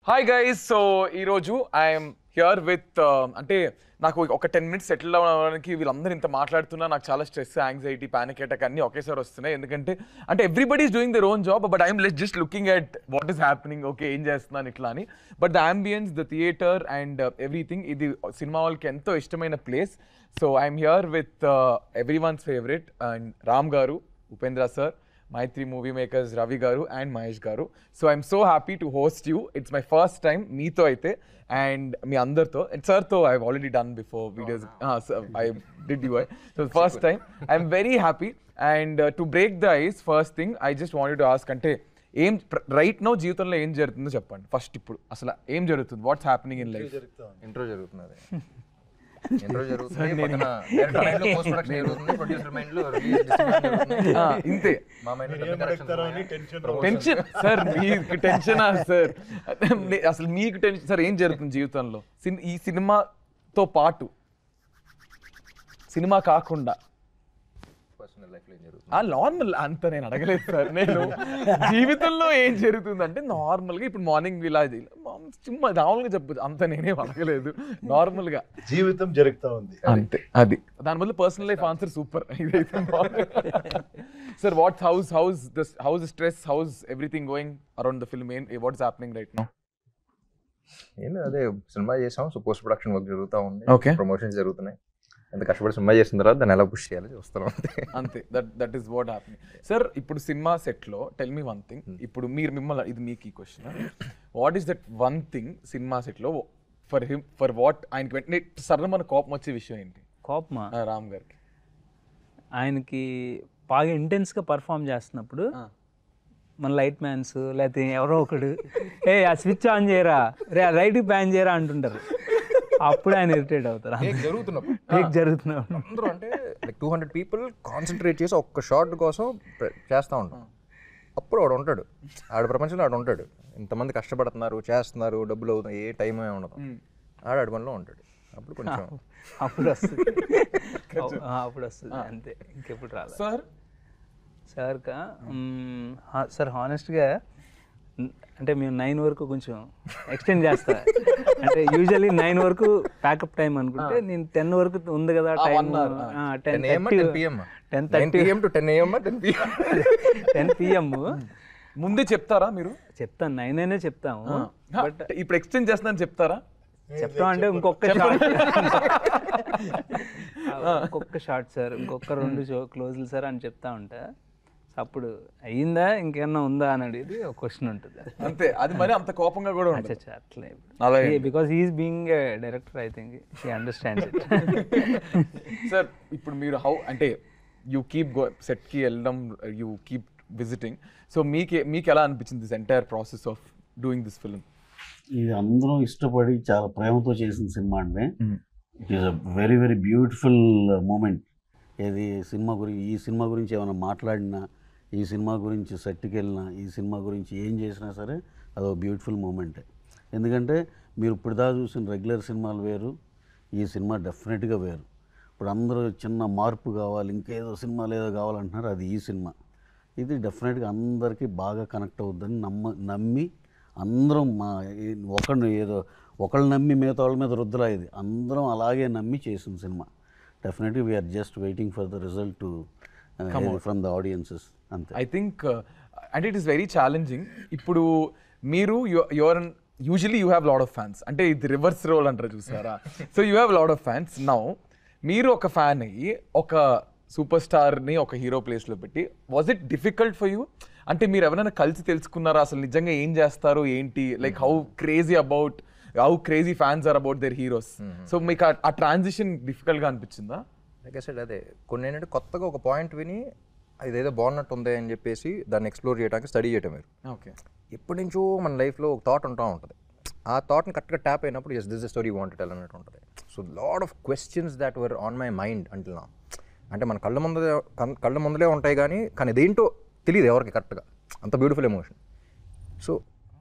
Hi guys, so ఈరోజు I'm here with అంటే నాకు ఒక 10 minutes సెటిల్ అవ్వడానికి వీళ్ళందరూ ఇంత మాట్లాడుతున్నా నాకు చాలా స్ట్రెస్, యాంగ్జైటీ, పానిక్ అటాక్ అన్నీ ఒకేసారి వస్తున్నాయి. ఎందుకంటే అంటే everybody is doing their own job, but I'm just looking at what is happening, okay ఏం చేస్తున్నాను ఇట్లా అని. But the ambience, the theatre and everything, ఇది సినిమా వాళ్ళకి ఎంతో ఇష్టమైన place. So I'm here with everyone's favourite and Ram గారు, Upendra sir, Maitri Movie Makers, Ravi Garu and Mahesh Garu. So I'm so happy to host you. It's my first time meeto aithe and me andartho. And sir tho I've already done before videos. So I did you. So first time I'm very happy. And to break the ice, first thing I just wanted to ask ante ఏం right no జీవితంలో ఏం జరుగుతుందో చెప్పండి first. ఇప్పుడు అసలు ఏం జరుగుతుంది, what's happening in life? Intro జరుగుతున్నది. ఇంట్రో జరుగుతుంది, పక్కన డైరెక్టర్ మైండ్ లో పోస్ట్ ప్రొడక్షన్ జరుగుతుంది, ప్రొడ్యూసర్ మైండ్ లో రిలీజ్ డిస్ట్రిబ్యూషన్ జరుగుతుంది. ఇంతే. మా మైండ్ లో టెన్షన్ సార్, మీకు టెన్షనా సార్? అసలు మీకు టెన్షన్ సార్? ఏం జరుగుతుంది జీవితంలో ఈ సినిమాతో పాటు, సినిమా కాకుండా పర్సనల్ లైఫ్ లో ఏం జరుగుతుంది? నార్మల్ అంత నేను అడగలేదు సార్. నేను జీవితంలో ఏం జరుగుతుంది అంటే నార్మల్గా ఇప్పుడు మార్నింగ్ ఇలా చుమ్మా మామూలుగా చెప్పచ్చు, అంత నేనేం అడగలేదు. నార్మల్గా జీవితం జరుగుతూ ఉంది అంతే. అది దాని వల్ల పర్సనల్ లైఫ్ ఆన్సర్ సూపర్. ఇదైతే sir what's house stress, house everything going around the film, what's happening right now? ఏం అదే సినిమా చేసాం, సో పోస్ట్ ప్రొడక్షన్ వర్క్ జరుగుతూ ఉంది, Okay. ప్రమోషన్స్ జరుగుతున్నాయి. ఎంత కష్టపడి సినిమా చేసిన తర్వాత దాన్ని ఎలా పుష్ చేయాలి చూస్తున్నాం అంతే. That is what happening. Sir ఇప్పుడు సినిమా సెట్లో టెల్ మీ వన్ థింగ్. ఇప్పుడు మిమ్మల్ని ఇది మీకు ఈ question, what is that one thing cinema సెట్లో ఫర్ వాట్ ఆయనకి వెంటనే సరళ మన కోపం వచ్చే విషయం ఏంటి? కోపమా? రామ్ గారికి ఆయనకి బాగా ఇంటెన్స్గా పర్ఫామ్ చేస్తున్నప్పుడు మన లైట్ మ్యాన్స్ లేకపోతే ఎవరో ఒకడు ఆ స్విచ్ ఆన్ చేయరా, రైట్ బ్యాన్ చేయరా అంటుంటారు. అప్పుడు ఆయన ఇరిటేట్ అవుతారు. జరుగుతున్నప్పుడు అందరూ అంటే లైక్ 200 people కాన్సన్ట్రేట్ చేసి ఒక్క షాట్ కోసం చేస్తూ ఉంటాం. అప్పుడు వాడు ఉంటాడు, ఆడ ప్రపంచంలో ఆడు ఉంటాడు. ఇంతమంది కష్టపడుతున్నారు, చేస్తున్నారు, డబ్బులు అవుతున్నాయి, ఏ టైం ఏమి ఉండదు, ఆడ పనిలో ఉంటాడు. అప్పుడు కొంచెం అప్పుడు వస్తుంది అంతే, ఇంకెప్పుడు రాదు. సార్ హానెస్ట్గా అంటే మేము 9 వరకు కొంచెం ఎక్స్టెండ్ చేస్తా. అంటే యూజువల్లీ 9 వరకు ప్యాకప్ టైం అనుకుంటే నేను 10 వరకు ఉంది కదా టైం, 10 PM ముందే చెప్తారా మీరు? చెప్తాను, 9 అయినా చెప్తాము. బట్ ఇప్పుడు ఎక్స్టెండ్ చేస్తున్నాను చెప్తారా? చెప్తాం అంటే ఇంకొక షార్ట్ సార్, ఇంకొక 2 క్లోజ్లు సార్ అని చెప్తా ఉంటా. అప్పుడు అయ్యిందా ఇంకేమన్నా ఉందా అని అడిగి ఒక క్వశ్చన్ ఉంటుంది అంతే. అది మరి అంత కోపంగా కూడా ఉంటుంది అట్లా, because he's being a director, I think he understands it. Sir ఇప్పుడు మీరు అంటే యూ కీప్ సెట్కి వెళ్ళడం, యూ కీప్ విజిటింగ్, సో మీకు ఎలా అనిపించింది this entire process of doing this film? ఇది అందరం ఇష్టపడి చాలా ప్రేమతో చేసిన సినిమా అండి. It is a very very beautiful moment. ఈ సినిమా గురించి ఏమైనా మాట్లాడినా, ఈ సినిమా గురించి సెట్కి వెళ్ళినా, ఈ సినిమా గురించి ఏం చేసినా సరే అదొక బ్యూటిఫుల్ మూమెంటే. ఎందుకంటే మీరు ఇప్పుడు దాకా చూసిన రెగ్యులర్ సినిమాలు వేరు, ఈ సినిమా డెఫినెట్గా వేరు. ఇప్పుడు అందరూ చిన్న మార్పు కావాలి, ఇంకేదో సినిమాలు ఏదో కావాలంటున్నారు, అది ఈ సినిమా. ఇది డెఫినెట్గా అందరికీ బాగా కనెక్ట్ అవుతుందని నమ్మి అందరం ఒకళ్ళు నమ్మి మిగతా వాళ్ళ మీద రుద్దురా, ఇది అందరం అలాగే నమ్మి చేసిన cinema. Definitely we are just waiting for the result to come from the audiences. I think and it is very challenging. ఇప్పుడు మీరు usually you have lot of fans, అంటే ఇది రివర్స్ రోల్ అంటారు చూసారా? So you have lot of fans. Now మీరు ఒక fan అయ్యి ఒక సూపర్ స్టార్ని ఒక హీరో ప్లేస్లో పెట్టి, was it difficult for you? అంటే మీరు ఎవరైనా కలిసి తెలుసుకున్నారా అసలు నిజంగా ఏం చేస్తారు ఏంటి, like how crazy fans are about their heroes? So మీకు ఆ ట్రాన్సిషన్ డిఫికల్ట్ గా అనిపించిందా? లైక్ ఐ సెడ్, అదే కొన్ని ఏంటంటే కొత్తగా ఒక పాయింట్ విని ఇదేదో బాగున్నట్టు ఉంది అని చెప్పేసి దాన్ని ఎక్స్ప్లోర్ చేయడానికి స్టడీ చేయటం మీరు. ఓకే. ఎప్పటి నుంచో మన లైఫ్లో ఒక థాట్ ఉంటూ ఉంటుంది, ఆ థాట్ని కరెక్ట్గా ట్యాప్ అయినప్పుడు yes this the story wanted అన్నట్టు ఉంటుంది. So lot of questions that were on my mind until now. అంటే మన కళ్ళ ముందలే ఉంటాయి కానీ ఇదేంటో తెలియదు ఎవరికి కరెక్ట్గా, అంత బ్యూటిఫుల్ ఎమోషన్. సో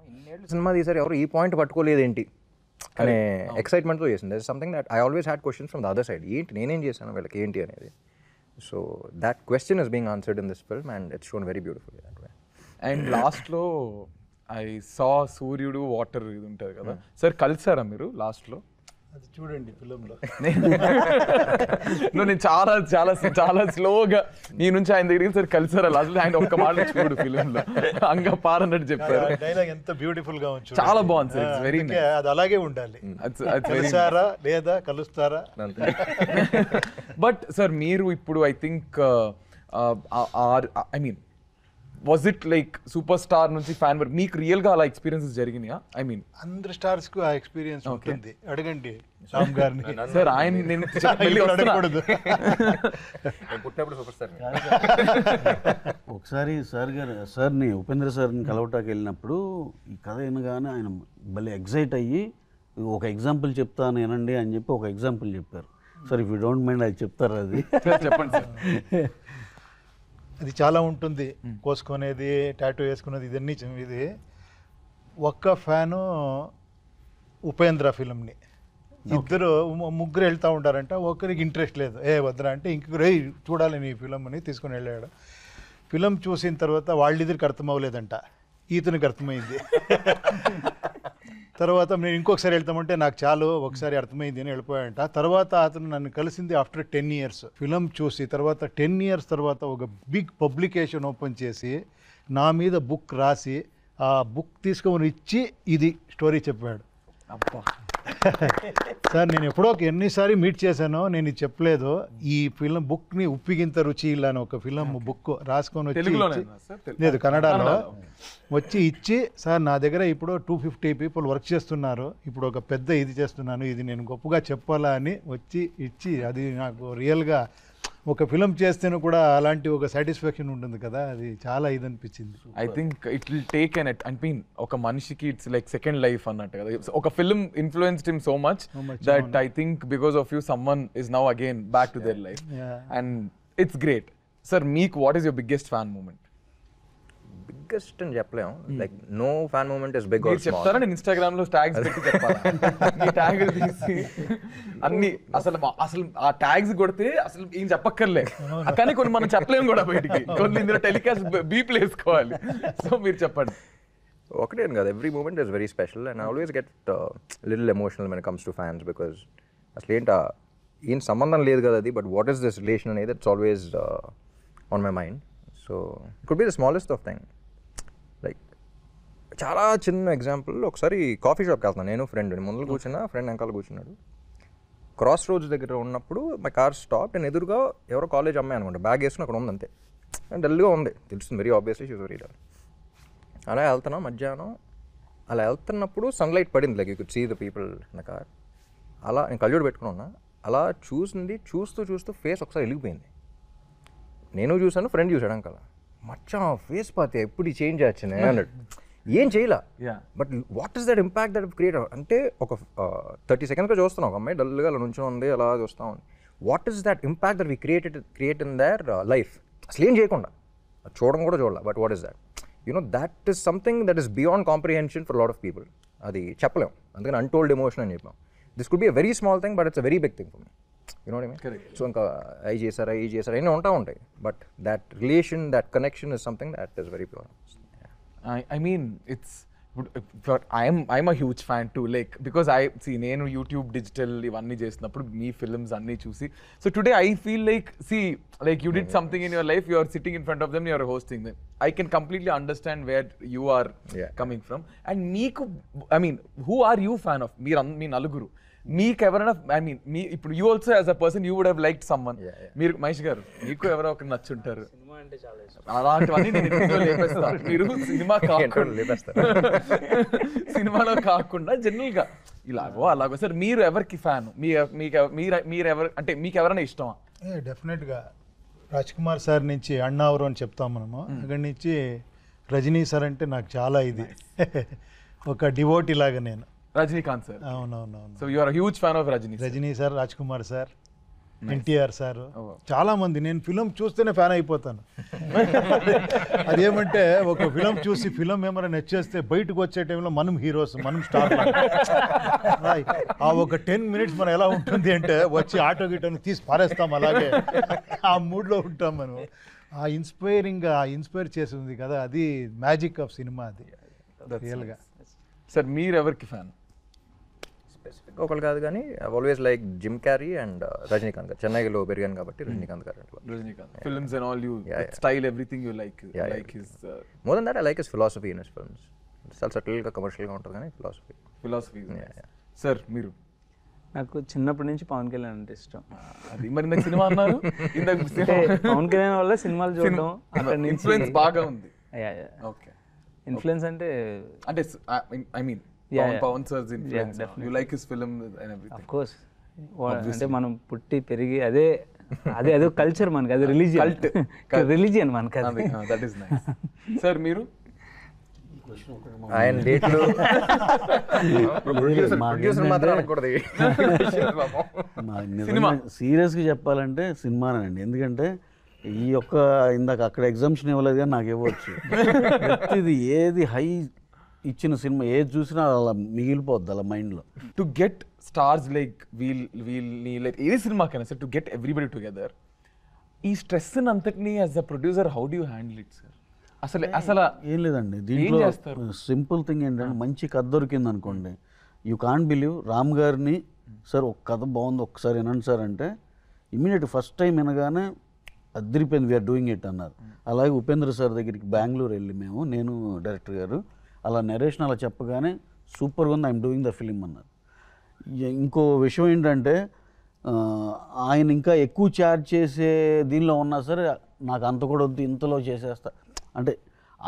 ఇన్నేళ్ళు సినిమా తీసారు, ఎవరు ఈ పాయింట్ పట్టుకోలేదు ఏంటి అనే ఎక్సైట్మెంట్తో చేసింది. That is something that I always had questions from the other side, ఏంటి నేనేం చేశాను వీళ్ళకి ఏంటి అనేది. So that question is being answered in this film and it's shown very beautiful that way. And లాస్ట్లో ఐ సా సూర్యుడు water ఇది ఉంటుంది కదా సార్, కలిసారా మీరు లాస్ట్లో? అది చూడండి ఫిలింలో. నేను చాలా చాలా చాలా స్లోగా నీ నుంచి ఆయన దగ్గరికి సార్ కలిసారా లాస్ట్, ఆయన ఒక్క మాట చూడు ఫిలింలో అంగ పారన్నట్టు చెప్పారు. డైలాగ్ ఎంత బ్యూటిఫుల్ గా ఉంది, చాలా బాగుంది సార్, ఇట్స్ వెరీ నైస్. అది అలాగే ఉండాలి. కలిసారా లేదా కలుస్తారా. బట్ సార్ మీరు ఇప్పుడు I think I mean was it like super star నుంచి ఫ్యాన్ వరకు మీకు రియల్ గా అలా ఎక్స్పీరియన్సెస్ జరిగినాయా? ఐ మీన్ అందరు స్టార్స్ కు ఆ ఎక్స్పీరియన్స్ ఉంటుంది. అడగండి రామ్ గారిని. సార్ ఆయన నేను అడగకూడదు. పుట్టినప్పుడు సూపర్ స్టార్. ఒకసారి సార్ని ఉపేంద్ర సార్ని కలవటానికి వెళ్ళినప్పుడు ఈ కథ వినగానే ఆయన భలే ఎగ్జైట్ అయ్యి ఒక ఎగ్జాంపుల్ చెప్తాను వినండి అని చెప్పి ఒక ఎగ్జాంపుల్ చెప్పారు. Sir if you don't mind అది చెప్తారు. అది చెప్పండి సార్. అది చాలా ఉంటుంది, కోసుకునేది, టాటూ వేసుకునేది, ఇదన్నీ ఇది. ఒక్క ఫ్యాను ఉపేంద్ర ఫిలింని, ఇద్దరు ముగ్గురు వెళ్తూ ఉంటారంట. ఒకరికి ఇంట్రెస్ట్ లేదు, వద్దరా అంటే ఇంకొకరు చూడాలి నీ ఫిలిం అని తీసుకుని వెళ్ళాడు. ఫిలిం చూసిన తర్వాత వాళ్ళిద్దరికి అర్థం అవ్వలేదంట, ఈతనికి అర్థమైంది. తర్వాత నేను ఇంకొకసారి వెళ్తామంటే నాకు చాలు ఒకసారి అర్థమైంది అని వెళ్ళిపోయాడంట. తర్వాత అతను నన్ను కలిసింది ఆఫ్టర్ 10 years. ఫిలిం చూసి తర్వాత 10 years తర్వాత ఒక బిగ్ పబ్లికేషన్ ఓపెన్ చేసి నా మీద బుక్ రాసి ఆ బుక్ తీసుకొని ఇచ్చి ఇది స్టోరీ చెప్పాడు. సార్ నేను ఎప్పుడో ఎన్నిసార్లు మీట్ చేశానో నేను ఇది చెప్పలేదు. ఈ ఫిలిం బుక్ని ఉప్పిగింత రుచి ఇలా అని ఒక ఫిలిం బుక్ రాసుకొని వచ్చి, లేదు కన్నడలో వచ్చి ఇచ్చి, సార్ నా దగ్గర ఇప్పుడు 250 people వర్క్ చేస్తున్నారు, ఇప్పుడు ఒక పెద్ద ఇది చేస్తున్నాను, ఇది నేను గొప్పగా చెప్పాలా అని వచ్చి ఇచ్చి, అది నాకు రియల్గా ఒక ఫిలిం చేస్తేనే కూడా అలాంటి ఒక సాటిస్ఫాక్షన్ ఉంటుంది కదా, అది చాలా ఇది అనిపించింది. I think it will take an I mean ఒక మనిషికి ఇట్స్ లైక్ సెకండ్ లైఫ్ అన్నట్టు కదా. ఒక film influenced him so much that I think because of you someone is now again back to their life and it's great. Sir మీకు what is your biggest fan moment? Biggest అని చెప్పలేము, like no fan moment is big or small. చెప్తారా? నేను Instagram లో tags పెట్టి చెప్పాలి, ఈ ట్యాగులు తీసి అన్ని అసలు ఆ ట్యాగ్స్ కొడితే అసలు ఏం చెప్పక్కర్లే, కానీ కొన్ని మనం చెప్పలేము కూడా బయటికి, కొన్ని ఇందులో టెలికాస్ట్ బీప్లు వేసుకోవాలి. సో మీరు చెప్పండి. ఒకటే కాదు, every moment is very special and I always get little emotional when it comes to fans, because అసలు ఏం సంబంధం లేదు కదా అది, but what is this relation అనేది it's always on my mind. So it could be the smallest of thing. Like చాలా చిన్న example, ఒకసారి కాఫీ షాప్కి వెళ్తున్నాను నేను, ఫ్రెండ్ ముందు కూర్చున్నా, ఫ్రెండ్ వెనకాల కూర్చున్నాడు. క్రాస్ రోడ్స్ దగ్గర ఉన్నప్పుడు మై కార్ స్టాప్, నేను ఎదురుగా ఎవరో కాలేజ్ అమ్మాయి అనుకుంటా, బ్యాగ్ వేసుకుని అక్కడ ఉంది అంతే, డల్గా ఉంది, తెలుస్తుంది very obviously she was very dull. అలా వెళ్తున్నాం మధ్యాహ్నం, అలా వెళ్తున్నప్పుడు సన్లైట్ పడింది, like you could see the people in the car. అలా నేను కళ్ళజోడు పెట్టుకుని ఉన్నా, అలా చూస్తూ ఫేస్ ఒకసారి వెలిగిపోయింది. నేను చూసాను, ఫ్రెండ్ చూసాడు అంకల్, మచ్చా ఫేస్ పాతే ఎప్పుడు చేంజ్ వచ్చినాయి అన్నాడు. ఏం చేయలే, but what is that impact that create అంటే ఒక 30 seconds చూస్తున్నాం, ఒక అమ్మాయి డల్గా అలా నుంచో ఉంది, అలా చూస్తాం. What is that impact that we create in their life? అసలు ఏం చేయకుండా చూడడం కూడా చూడాలి, but what is that? You know that is something that is beyond comprehension for lot of people. అది చెప్పలేం, అందుకని అన్టోల్డ్ ఎమోషన్ అని చెప్పాం. This could be a very small thing, but it's a very big thing for me. You know what I mean? So ఇంకా ఈ చేశారా అన్నీ ఉంటాయి, but that relation, that connection is something that is very pure. I mean it's I'm a huge fan too, like because I see నేను YouTube digital ఇవన్నీ చేసినప్పుడు మీ films అన్నీ చూసి, so today I feel like like you did something in your life, you are sitting in front of them, you are hosting them. I can completely understand where you are coming from. And meeku I mean who are you fan of? మీ నలుగురు మీకు ఎవరైనా I mean మీ ఇప్పుడు you also as a person you would have liked someone. మీరు మహేష్ గారు మీకు ఎవరో ఒకరు నచ్చుంటారు, అలాంటివన్నీ నేను లేపేస్తా. మీరు సినిమా సినిమాలో కాకుండా జనరల్ గా అలాగో సార్ మీరు ఎవరికి ఫ్యాన్? మీరు ఎవరు అంటే మీకు ఎవరైనా ఇష్టమా? డెఫినెట్గా రాజ్ కుమార్ సార్ నుంచి అన్నావరు అని చెప్తాం మనము, అక్కడి నుంచి రజనీ సార్ అంటే నాకు చాలా ఇది ఒక డివోటీ లాగా నేను. రజనీకాంత్ సార్. అవునవునవును. So you are huge fan of Rajini sir, Raj Kumar sir, NTR sir, చాలా మంది. నేను ఫిలిం చూస్తేనే ఫ్యాన్ అయిపోతాను. అదేమంటే ఒక ఫిలిం చూసి ఫిలిం ఏమైనా నచ్చేస్తే బయటకు వచ్చే టైంలో మనం హీరోస్, మనం స్టార్. ఆ ఒక 10 minutes మనం ఎలా ఉంటుంది అంటే వచ్చి ఆటో గిటోని తీసి పారేస్తాం, అలాగే ఆ మూడ్లో ఉంటాం మనం. ఆ ఇన్స్పైర్ చేసింది కదా, అది మ్యాజిక్ ఆఫ్ సినిమా. అది రియల్గా. సార్ మీరు ఎవరికి ఫ్యాన్? స్పెసిఫిక్ ఒకళ్ళు కాదు కానీ always like Jim Carrey and Rajinikanth గారు. చెన్నైలో పెరిగాను కాబట్టి రజనీకాంత్ గారు అంటే Rajinikanth films and all you style everything you like like his more than that I like his philosophy in his films. చాలా సటిల్గా కమర్షియల్గా ఉంటుంది కానీ ఫిలాసఫీ. సార్ మీరు? నాకు చిన్నప్పటి నుంచి పవన్ కళ్యాణ్ అంటే ఇష్టం. అది మరి నాకు సినిమా అన్నారు ఇందాక. పవన్ కళ్యాణ్ వల్ల సినిమాలు చూడడం అక్కడ నుంచి ఇన్ఫ్లుయెన్స్ బాగా ఉంది. ఓకే, ఇన్ఫ్లుయెన్స్ అంటే I mean Pawan sir's influence. You like his film and everything. Of course. అంటే మనం పుట్టి పెరిగి అదే కల్చర్ మనకి, అది రిలీజియన్ మనకి అది. That is nice. సార్ మీరు? ఆయన డేట్లు ప్రొడ్యూసర్ మాత్రం అనకూడదు. సీరియస్గా చెప్పాలంటే సినిమానండి. ఎందుకంటే ఈ యొక్క ఇందాక అక్కడ ఎగ్జామ్షన్ ఇవ్వలేదు కానీ నాకు ఇవ్వచ్చు. ప్రతిది ఏది హై ఇచ్చిన సినిమా ఏది చూసినా అలా మిగిలిపోద్ది అలా మైండ్లో. టు గెట్ స్టార్స్ లైక్ వీళ్ళని లైక్ ఏ సినిమాకైనా sir, to get everybody together, ఈ స్ట్రెస్ అంతటినీ as a producer how do you handle it sir? అసలు ఏం లేదండి దీంట్లో. సింపుల్ థింగ్ ఏంటంటే మంచి కథ దొరికింది అనుకోండి, యూ కాంట్ బిలీవ్ రామ్ గారిని సార్ ఒక కథ బాగుంది ఒక్కసారి వినండి సార్ అంటే ఇమీడియట్ ఫస్ట్ టైం వినగానే అదిరిపోయింది, వీఆర్ డూయింగ్ ఇట్ అన్నారు. అలాగే ఉపేంద్ర సార్ దగ్గరికి బెంగళూరు వెళ్ళి నేను డైరెక్టర్ గారు అలా నరేషన్ అలా చెప్పగానే సూపర్గా ఉంది, ఐఎమ్ డూయింగ్ ద ఫిలిం అన్నారు. ఇంకో విషయం ఏంటంటే ఆయన ఇంకా ఎక్కువ ఛార్జ్ చేసే దీనిలో ఉన్నా సరే నాకు అంత కూడా వద్దు, ఇంతలో చేసేస్తా అంటే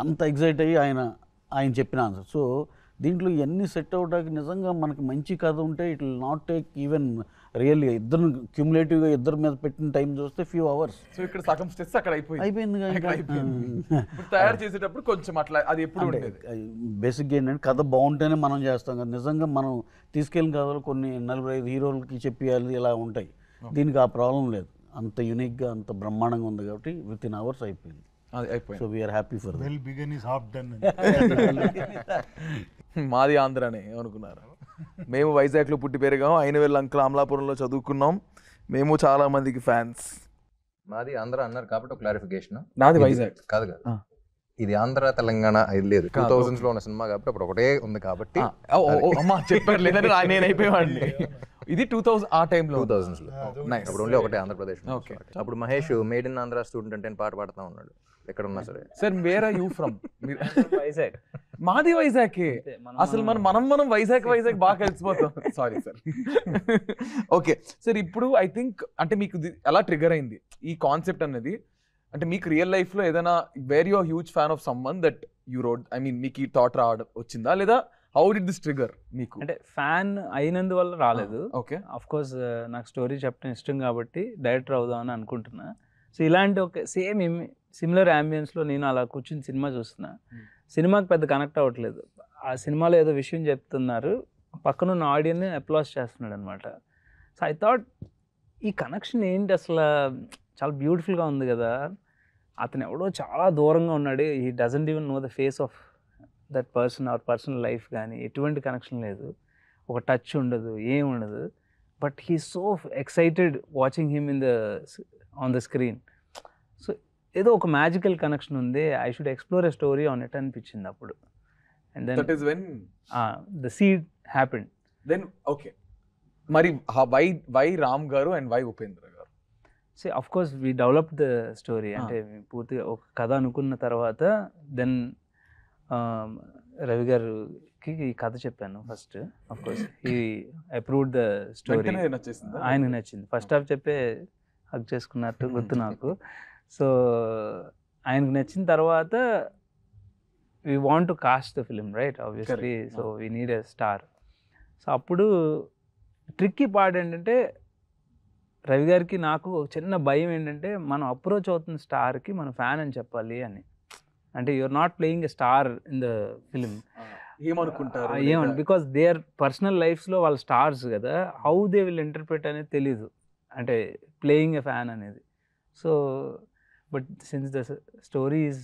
అంత ఎగ్జైట్ అయ్యి ఆయన చెప్పిన ఆన్సర్. సో దీంట్లో ఇవన్నీ సెట్ అవడానికి నిజంగా మనకి మంచి కథ ఉంటే it will not take even really ఇద్దరు క్యూములేటివ్గా ఇద్దరు మీద పెట్టిన టైం చూస్తే ఫ్యూ అవర్స్. సో ఇక్కడ సగం స్ట్రెస్ అక్కడ అయిపోయింది. తయారు చేసేటప్పుడు కొంచెం అట్లా అది ఎప్పుడు ఉండేది. బేసిక్గా ఏంటంటే కథ బాగుంటేనే మనం చేస్తాం కదా. నిజంగా మనం తీసుకెళ్ళిన కథలు కొన్ని 45 హీరోలకి చెప్పేయాలి ఇలా ఉంటాయి. దీనికి ఆ ప్రాబ్లం లేదు, అంత యూనిక్గా అంత బ్రహ్మాండంగా ఉంది కాబట్టి విత్ ఇన్ అవర్స్ అయిపోయింది. So we're happy for well begun is half done. మాది ఆంధ్రానే ఏమనుకున్నారు. మేము వైజాగ్లో పుట్టి పెరిగాం, అయినవేళ్ళ అంకుల్ అమలాపురంలో చదువుకున్నాం. మేము చాలా మందికి ఫ్యాన్స్. మాది ఆంధ్ర అన్నారు కాబట్టి ఒక క్లారిఫికేషన్. నాది వైజాగ్ కాదు. ఇది ఆంధ్ర తెలంగాణ ఇది లేదు, 2000s లో ఉన్న సినిమా కాబట్టి అప్పుడు ఒకటే ఉంది కాబట్టి. అమ్మా చెప్పారు లేదంటే నేను అయిపోయేవాడిని. ఇది 2000 ఆ టైంలో 2000s లో అప్పుడు ఓన్లీ ఒకటే ఆంధ్రప్రదేశ్. అప్పుడు Mahesh made in Andhra student అంటే పాట పాడుతూ ఉన్నాడు ఎక్కడ ఉన్నా సరే. Sir where are you from? Vizag. మాది వైజాగ్. అసలు మనం వైజాగ్ బాగా కలిసిపోతాం. Sorry sir. ఓకే సార్, ఇప్పుడు ఐ థింక్ అంటే మీకు ఎలా ట్రిగర్ అయింది ఈ కాన్సెప్ట్ అనేది? అంటే మీకు రియల్ లైఫ్లో ఏదైనా where you're huge fan of someone that you road, I mean మీకు ఈ థాట్ రావడం వచ్చిందా, లేదా హౌ డిడ్ దిస్ ట్రిగర్ మీకు? అంటే ఫ్యాన్ అయినందువల్ల రాలేదు. ఓకే, ఆఫ్ కోర్స్ నాకు స్టోరీ చెప్పడం ఇష్టం కాబట్టి డైరెక్టర్ అవుదామని అనుకుంటున్నా. సో ఇలాంటి ఒక సిమిలర్ అంబియన్స్లో నేను అలా కూర్చుని సినిమా చూస్తున్నా. సినిమాకి పెద్ద కనెక్ట్ అవ్వట్లేదు. ఆ సినిమాలో ఏదో విషయం చెప్తున్నారు, పక్కనున్న ఆడియన్ని అప్లాస్ చేస్తున్నాడు అనమాట. సో ఐ థాట్ ఈ కనెక్షన్ ఏంటి అసలు, చాలా బ్యూటిఫుల్గా ఉంది కదా. అతను ఎవడో చాలా దూరంగా ఉన్నాడు, he doesn't even know the face of that person or personal life కానీ ఎటువంటి కనెక్షన్ లేదు, ఒక టచ్ ఉండదు, ఏం ఉండదు. But he so excited watching him on the screen. So ఏదో ఒక మ్యాజికల్ కనెక్షన్ ఉంది, I should explore a story on it అనిపించింది అప్పుడు. And then that is when the seed happened. Then okay, మరి why Ram garu and why Upendra garu? So of course we develop the story. అంటే పూర్తిగా ఒక కథ అనుకున్న తర్వాత దెన్ రవి గారికి ఈ కథ చెప్పాను first. Of course he approved the story. ఆయనకు నచ్చింది. ఫస్ట్ హాఫ్ చెప్పే హక్ చేసుకున్నట్టు గుర్తు నాకు. సో ఆయనకు నచ్చిన తర్వాత we want to cost the film right obviously. So we need a star. So అప్పుడు ట్రిక్కీ పార్ట్ ఏంటంటే రవి గారికి నాకు ఒక చిన్న భయం ఏంటంటే మనం అప్రోచ్ అవుతున్న స్టార్కి మనం ఫ్యాన్ అని చెప్పాలి అని. అంటే you're not playing a star in the film. ఏమనుకుంటారు బికాస్ దే ఆర్ పర్సనల్ లైఫ్స్లో వాళ్ళ స్టార్స్ కదా, హౌ దే విల్ ఇంటర్ప్రిట్ అనేది తెలీదు, అంటే ప్లేయింగ్ ఎ ఫ్యాన్ అనేది. So but since the story is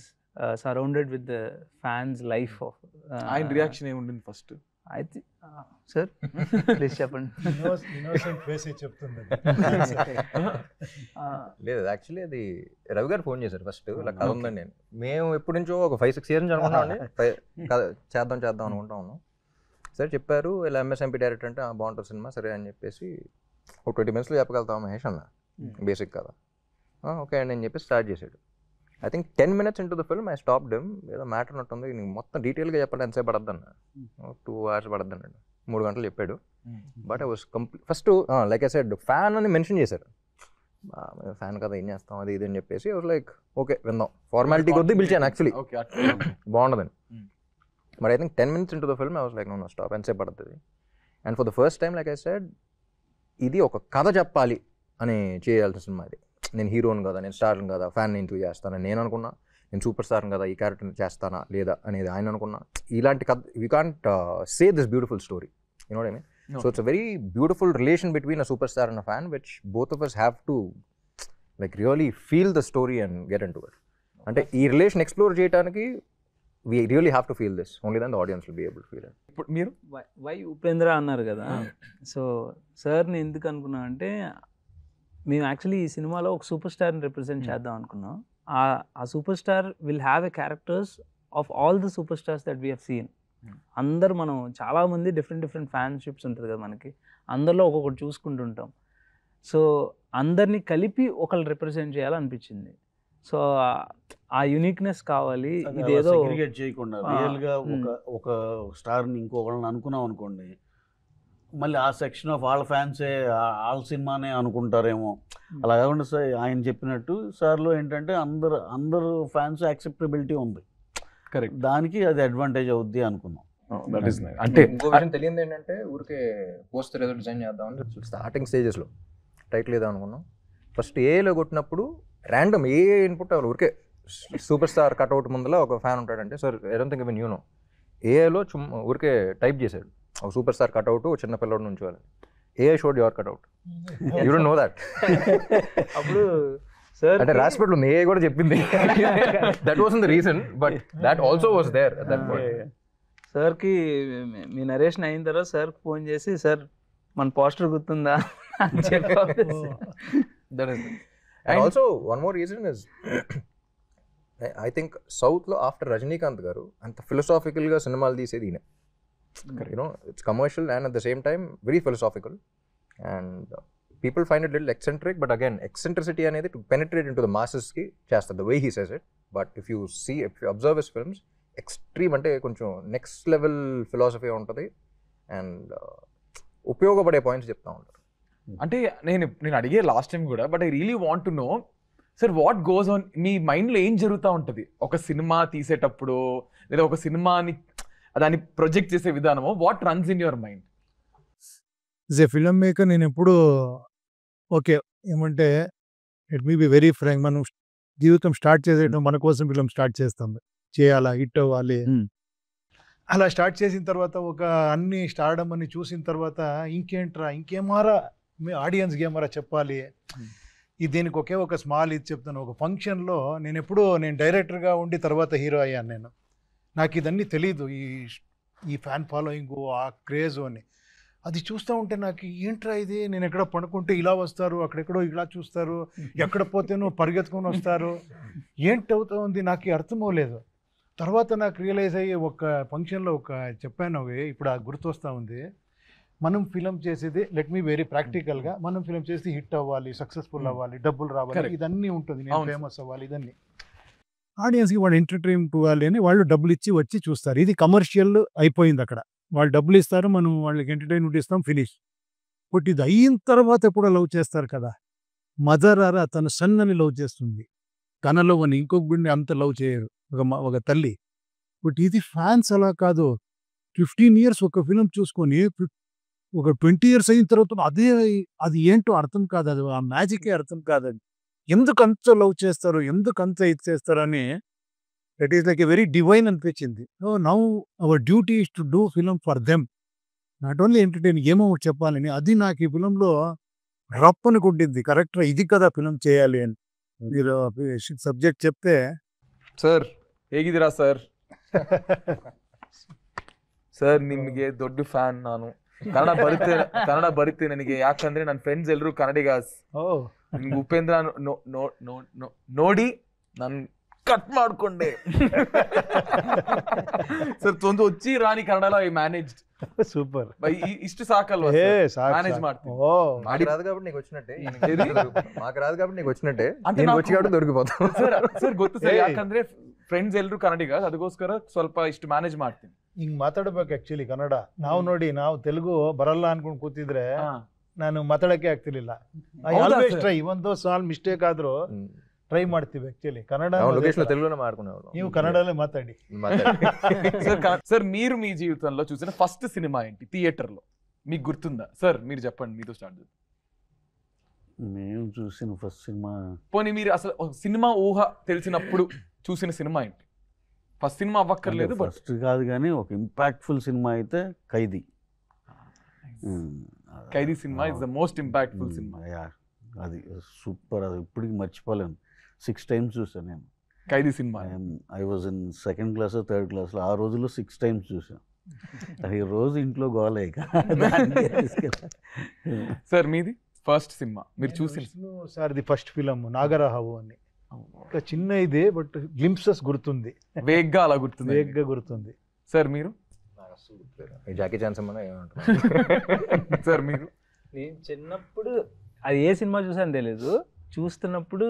surrounded with the fans life of. ఆయన reaction ఏముండింది first? అయితే సార్ ప్లీజ్ చెప్పండి. ఇన్నోసెంట్ ఫేస్ చెప్తుంది. లేదు యాక్చువల్లీ అది రవి గారు ఫోన్ చేశారు ఫస్ట్, ఇలా కథ ఉందండి. మేము ఎప్పటి నుంచో ఒక 5-6 years నుంచి అనుకుంటామండి చేద్దాం అనుకుంటా ఉన్నాం. సరే చెప్పారు ఇలా ఎంఎస్ఎంపీ డైరెక్టర్ అంటే బాగుంటుంది సినిమా సరే అని చెప్పేసి ఒక 20 minutesలో చెప్పగలుగుతాం మహేష్ అన్న బేసిక్ కదా, ఓకే అండి అని చెప్పి స్టార్ట్ చేశాడు. I think 10 minutes into the film I stopped him. ఏదో మ్యాటర్ ఉన్నట్టుంది, నీకు మొత్తం డీటెయిల్గా చెప్పాలి ఎంతసేపు పడద్దు అన్న. 2 hours పడద్దు అన్నాడు, 3 గంటలు చెప్పాడు. But I was first like I said fan అని మెన్షన్ చేశారు. ఫ్యాన్ కదా ఏం చేస్తాం అది ఇది అని చెప్పేసి ఐ వాస్ లైక్ ఓకే విందాం, ఫార్మాలిటీ కొద్దీ పిలిచాను యాక్చువల్లీ బాగుండదని. But I think 10 minutes into the film I was like no stop, ఎంతసేపు పడుతుంది. And for the first time like I said ఇది ఒక కథ చెప్పాలి అని చేయాల్సిన సినిమా ఇది. నేను హీరోని కదా, నేను స్టార్ని కదా, ఫ్యాన్ ఇంటూ చేస్తానని నేను అనుకున్నా. నేను సూపర్ స్టార్ని కదా, ఈ క్యారెక్టర్ చేస్తానా లేదా అనేది ఆయన అనుకున్నా. ఇలాంటి కథ we can't say this beautiful story, you know what I mean. So it's a very beautiful relation between a super star and a fan which both of us have to like really feel the story and get in to it. అంటే ఈ relation explore చేయడానికి we really have to feel this, only then the audience will be able to feel it. ఇప్పుడు మీరు why Upendra అన్నారు కదా, so సార్ని ఎందుకు అనుకున్నా అంటే మేము యాక్చువల్లీ ఈ సినిమాలో ఒక సూపర్ స్టార్ని రిప్రజెంట్ చేద్దాం అనుకున్నాం. ఆ super star will have a characters of all the super stars that we have seen. అందరు మనం చాలామంది డిఫరెంట్ ఫ్యాన్షిప్స్ ఉంటుంది కదా మనకి, అందరిలో ఒక్కొక్కటి చూసుకుంటుంటాం. సో అందరినీ కలిపి ఒకళ్ళు రిప్రజెంట్ చేయాలనిపించింది. సో ఆ యూనిక్నెస్ కావాలి. ఇదేదో సెగ్రిగేట్ చేయకుండా రియల్గా ఒక స్టార్ని ఇంకొకళ్ళని అనుకున్నాం అనుకోండి, మళ్ళీ ఆ సెక్షన్ ఆఫ్ వాళ్ళ ఫ్యాన్సే వాళ్ళ సినిమానే అనుకుంటారేమో. అలా కాకుండా సార్ ఆయన చెప్పినట్టు సార్లో ఏంటంటే అందరు ఫ్యాన్స్ యాక్సెప్టబిలిటీ ఉంది, కరెక్ట్, దానికి అది అడ్వాంటేజ్ అవుద్ది అనుకున్నాం. అంటే ఇంకో విషయం తెలియదు ఏంటంటే ఊరికే పోస్టర్ ఏదో డిజైన్ చేద్దామని స్టార్టింగ్ స్టేజెస్లో టైటిల్ ఏదో అనుకున్నాం. ఫస్ట్ ఏలో కొట్టినప్పుడు ర్యాండమ్ ఏ ఇన్పుట్ అవ్వాలి, ఊరికే సూపర్ స్టార్ కట్అవుట్ ముందులో ఒక ఫ్యాన్ ఉంటాడంటే sir I don't think even you know, ఏలో ఊరికే టైప్ చేశాడు ఒక సూపర్ స్టార్ కట్అవుట్ చిన్న పిల్లడు నుంచి వాళ్ళు ఏ showed your cutout, you don't know that. అప్పుడు సార్ అంటే రాసిపెట్లు ఉంది, ఏ కూడా చెప్పింది. That was the reason, but that also was there at that point. సార్కి మీ నరేషన్ అయిన తర్వాత సార్కి ఫోన్ చేసి సార్ మన పోస్టర్ గుర్తుందా అని చెప్పి. And also one more reason is I think South lo after Rajinikanth garu anta philosophical ga cinemalu teesedi ine, you know, it's commercial and at the same time very philosophical, and people find it little eccentric, but again eccentricity anedi to penetrate into the masses ki chestadu the way he says it. But if you observe his films, extreme ante koncham next level philosophy untadi and ఉపయోగపడే points చెప్తా ఉంటారు. అంటే నేను అడిగే last time కూడా, but I really want to know sir what goes on మీ మైండ్లో ఏం జరుగుతూ ఉంటుంది ఒక సినిమా తీసేటప్పుడు, లేదా ఒక సినిమాని దాన్ని ప్రొజెక్ట్ చేసే విధానము, what runs in your mind? As a filmmaker నేను ఎప్పుడు ఓకే ఏమంటే it me be very frank, మనం జీవితం స్టార్ట్ చేసేటం మన కోసం ఫిల్మ్ స్టార్ట్ చేస్తాం, చేయాలా హిట్ అవ్వాలి. అలా స్టార్ట్ చేసిన తర్వాత ఒక అన్ని స్టార్డమ్ అని చూసిన తర్వాత ఇంకేంట్రా ఇంకేమారా ఆడియన్స్కి ఏమారా చెప్పాలి, దీనికి ఒకే ఒక స్మాల్ ఇది చెప్తాను. ఒక ఫంక్షన్లో నేను డైరెక్టర్గా ఉండి తర్వాత హీరో అయ్యాను. నాకు ఇదన్నీ తెలీదు, ఈ ఫ్యాన్ ఫాలోయింగ్ ఆ క్రేజ్ అని. అది చూస్తూ ఉంటే నాకు ఏంట్రా ఇది, నేను ఎక్కడ పడుకుంటే ఇలా వస్తారు, అక్కడెక్కడో ఇలా చూస్తారు, ఎక్కడ పోతేనో పరిగెత్తుకొని వస్తారు, ఏంటవుతా ఉంది నాకు అర్థం అవ్వలేదు. తర్వాత నాకు రియలైజ్ అయ్యి ఒక ఫంక్షన్లో చెప్పాను, ఇప్పుడు ఆ గుర్తొస్తూ ఉంది. మనం ఫిలం చేసేది లెట్ మీ వెరీ ప్రాక్టికల్గా, మనం ఫిలం చేసి హిట్ అవ్వాలి, సక్సెస్ఫుల్ అవ్వాలి, డబ్బులు రావాలి, ఇదన్నీ ఉంటుంది, నేను ఫేమస్ అవ్వాలి, ఇదన్నీ ఆడియన్స్కి వాడు ఎంటర్టైన్మెంట్ ఇవ్వాలి అని వాళ్ళు డబ్బులు ఇచ్చి వచ్చి చూస్తారు. ఇది కమర్షియల్ అయిపోయింది అక్కడ, వాళ్ళు డబ్బులు ఇస్తారు, మనం వాళ్ళకి ఎంటర్టైన్మెంట్ ఇస్తాం, ఫినిష్. బట్ ఇది అయిన తర్వాత ఎప్పుడో లవ్ చేస్తారు కదా. మదర్ ఆరా తన సన్నని లవ్ చేస్తుంది, తనలో అని ఇంకొక బిడ్డని అంత లవ్ చేయరు ఒక తల్లి. బట్ ఇది ఫ్యాన్స్ అలా కాదు, 15 years ఒక ఫిలిం చూసుకొని ఒక 20 years అయిన తర్వాత అది ఏంటో అర్థం కాదు, అది ఆ మ్యాజికే అర్థం కాదు. అది ఎందుకు అంత లవ్ చేస్తారు, ఎందుకు అంత ఇది చేస్తారని that is like a very divine అనిపించింది. So now our duty is to do film for them, not only entertain, ఏమో చెప్పాలని. అది నాకు ఈ ఫిలంలో రప్పని కొట్టింది, కరెక్ట్గా ఇది కదా ఫిలిం చేయాలి అని. మీరు సబ్జెక్ట్ చెప్తే సార్ ಹೇಗಿದ್ದೀರಾ సార్? ಸರ್ ನಿಮಗೆ ದೊಡ್ಡ ಫ್ಯಾನ್ ನಾನು. ಕನ್ನಡ ಬರುತ್ತೆ ನನಗೆ, ಯಾಕಂದ್ರೆ ನನ್ನ ಫ್ರೆಂಡ್ಸ್ ಎಲ್ಲರೂ ಕನ್ನಡಿಗಾಸ್. ನಿಮ್ಗೆ ಉಪೇಂದ್ರ ನೋಡಿ ನಾನು ಕಟ್ ಮಾಡ್ಕೊಂಡೆ. ಸರ್ ಒಂದು వచ్చి రాని కన్నడలో ఐ మేనేజ్డ్. సూపర్. ఇಷ್ಟು సాకల్వా మేనేజ్ ಮಾಡ್ತೀನಿ. మాకు రాదు కాబట్టి నీకు వచ్చినట్టే, మాకు రాదు కాబట్టి నీకు వచ్చినట్టే, నేను వచ్చి కాబట్టి ದೊರಕಿపోతాం. ಸರ್ ಗೊತ್ತು ಸರ್, ಯಾಕಂದ್ರೆ ಫ್ರೆಂಡ್ಸ್ ಎಲ್ಲರೂ ಕನ್ನಡಿಗ, ಅದಕ್ಕೋಸ್ಕರ ಸ್ವಲ್ಪ ಇಷ್ಟು ಮ್ಯಾನೇಜ್ ಮಾಡ್ತೀನಿ. ಹಿಂಗ್ ಮಾತಾಡ್ಬೇಕು ಆಕ್ಚುಲಿ ಕನ್ನಡ. ನಾವು ನೋಡಿ, ನಾವು ತೆಲುಗು ಬರಲ್ಲ ಅನ್ಕೊಂಡ್ ಕೂತಿದ್ರೆ ನಾನು ಮಾತಾಡಕ್ಕೆ ಆಗ್ತಿರ್ಲಿಲ್ಲ. ಐ ಆಲ್ವೇಸ್ ಟ್ರೈ, ಒಂದು ಸಾಲ್ ಮಿಸ್ಟೇಕ್ ಆದ್ರೂ ಟ್ರೈ ಮಾಡ್ತೀವಿ ಆಕ್ಚುಲಿ. ಕನ್ನಡ తెలుగులోనే మాట్లాడుకునేవాళ్ళం. ನೀವು కన్నడలో మాట్లాడి. సార్ మీరు మీ జీవితంలో చూసిన ఫస్ట్ సినిమా ఏంటి థియేటర్ లో మీకు గుర్తుందా? సార్ మీరు చెప్పండి, మీతో స్టార్ట్ చేద్దాం. మేము చూసిన ఫస్ట్ సినిమా, పోనీ మీరు అసలు సినిమా ఊహ తెలిసినప్పుడు చూసిన సినిమా ఏంటి? ఫస్ట్ సినిమా అవ్వక్కర్లేదు, ఫస్ట్ కాదు కానీ ఒక ఇంపాక్ట్ఫుల్ సినిమా అయితే Khaidi. Khaidi cinema is the most impactful cinema. అది సూపర్, అది ఇప్పటికి మర్చిపోలేను. 6 times చూసాను నేను Khaidi cinema. I was in 2nd class, 3rd class. ఆ రోజుల్లో 6 times చూసాను. అది రోజు ఇంట్లో గోలే. సార్ మీది ఫస్ట్ సినిమా మీరు చూసిన? సార్ది ఫస్ట్ ఫిలం నాగరహావు అని. ఒక చిన్న ఇదే, బట్ గ్లింప్సెస్ గుర్తుంది, వేగ్గా అలా గుర్తుంది, వేగ్గా గుర్తుంది. సార్ మీరు? Jackie Chan cinema. సార్ మీరు? నేను చిన్నప్పుడు అది ఏ సినిమా చూసాను తెలీదు, చూస్తున్నప్పుడు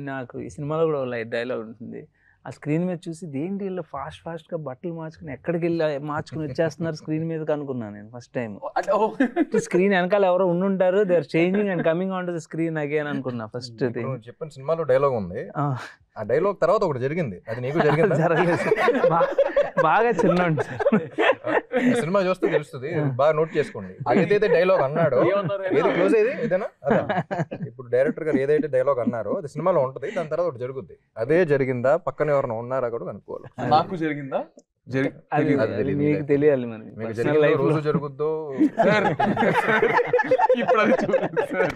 నాకు ఈ సినిమాలో కూడా లైట్ డైలాగ్ ఉంటుంది. ఆ స్క్రీన్ మీద చూసి దేంటి వీళ్ళు ఫాస్ట్గా బట్టలు మార్చుకుని ఎక్కడికి వెళ్ళి మార్చుకుని వచ్చేస్తున్నారు స్క్రీన్ మీదకి అనుకున్నాను నేను ఫస్ట్ టైం. స్క్రీన్ వెనకాల ఎవరో ఉండుంటారు, they are changing and coming on to the screen again అనుకున్నా ఫస్ట్. చెప్పిన సినిమాలో డైలాగ్ ఉంది, ఆ డైలాగ్ తర్వాత ఒకటి జరిగింది, అది నీకు జరిగింది? జరగలేదు, బాగా చిన్న సినిమా చూస్తే తెలుస్తుంది, బాగా నోట్ చేసుకోండి. ఏదైతే డైలాగ్ అన్నాడో, ఏది క్లోజ్ అయ్యేది ఇదేనా? ఇప్పుడు డైరెక్టర్ గారు ఏదైతే డైలాగ్ అన్నారో అది సినిమాలో ఉంటుంది, దాని తర్వాత ఒకటి జరుగుద్ది. అదే జరిగిందా, పక్కన ఎవరైనా ఉన్నారా కూడా కనుక్కోవాలి. నాకు జరిగిందా? మీకు తెలియాలి మరి, రోజు జరుగుద్దో ఇప్పుడు అది చూడండి సార్.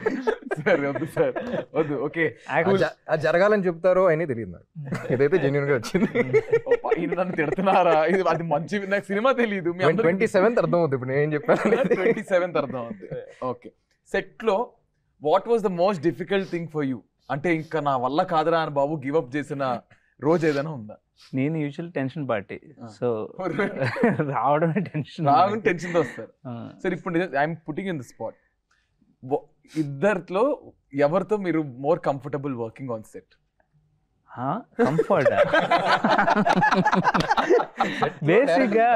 సార్ వద్దు సార్, వద్దు. ఓకే, అది జరగాలని చెప్తారో అని తెలియదు నాకు. ఇదైతే జెన్యూన్ గా వచ్చింది. ఇది నన్ను తిడుతున్నారా? ఇది అది మంచి, నాకు సినిమా తెలియదు. 27th అర్థం అవుతుంది ఇప్పుడు నేను చెప్పాను. 27th అర్థం అవుతుంది. ఓకే, సెట్ లో what was the most difficult thing for you? అంటే ఇంకా నా వల్ల కాదురా అని బాబు గివ్ అప్ చేసిన రోజు ఏదైనా ఉందా? నేను యూజువల్ టెన్షన్ పార్టీ, సో రావడమే టెన్షన్ తో వస్తారు. సార్ ఇప్పుడు I'm putting in the spot, ఇద్దరిలో ఎవరితో మీరు more comfortable working on set? Comfort basic గా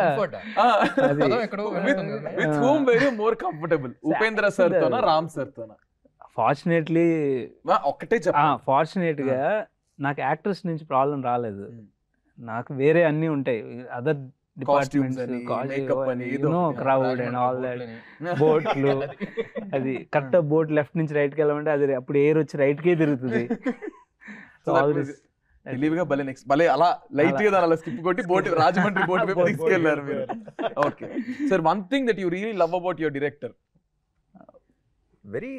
with whom very more comfortable, Upendra sir తోనా రామ్ సార్ తోనా? ఫార్చునేట్లీ ఒక్కటే ఫార్చునేట్ గా నాకు యాక్టర్స్ నుంచి ప్రాబ్లం రాలేదు. నాకు వేరే అన్ని ఉంటాయి, other departments, crowd and all that, బోట్లు. అది కరెక్ట్ బోట్ లెఫ్ట్ నుంచి రైట్ కి వెళ్ళమంటే అది అప్పుడు ఎయిర్ వచ్చి రైట్ కే తిరుగుతుంది. తెలివిగా భలే నెక్స్ట్ భలే అలా లైట్ గా అలా స్కిప్ కొట్టి బోట్ రాజమండ్రి బోట్ వైపు తీసుకెళ్లారు మీరు. Okay sir, one thing that you really love about your director? Very